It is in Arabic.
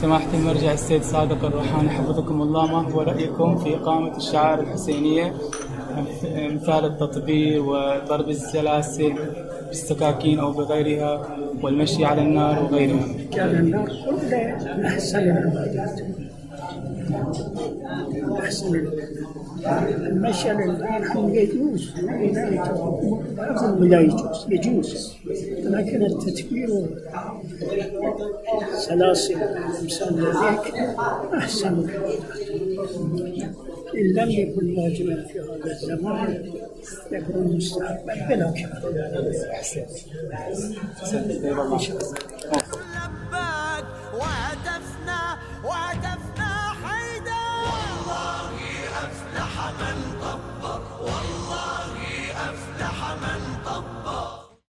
سماحة المرجع السيد صادق الروحاني حفظكم الله، ما هو رأيكم في إقامة الشعائر الحسينية مثال التطبير وضرب السلاسل بالسكاكين أو بغيرها والمشي على النار وغيرها؟ كان النار كله أحسن العبادات، أحسن المشي على النار يجوز، لا يجوز، لكن التتبير سلاسل أمثال ذلك أحسن العبادات. إن لم يكن واجبا في هذا الزمان يكون مستحبا بلا كفاية. أحسن. وهتفنا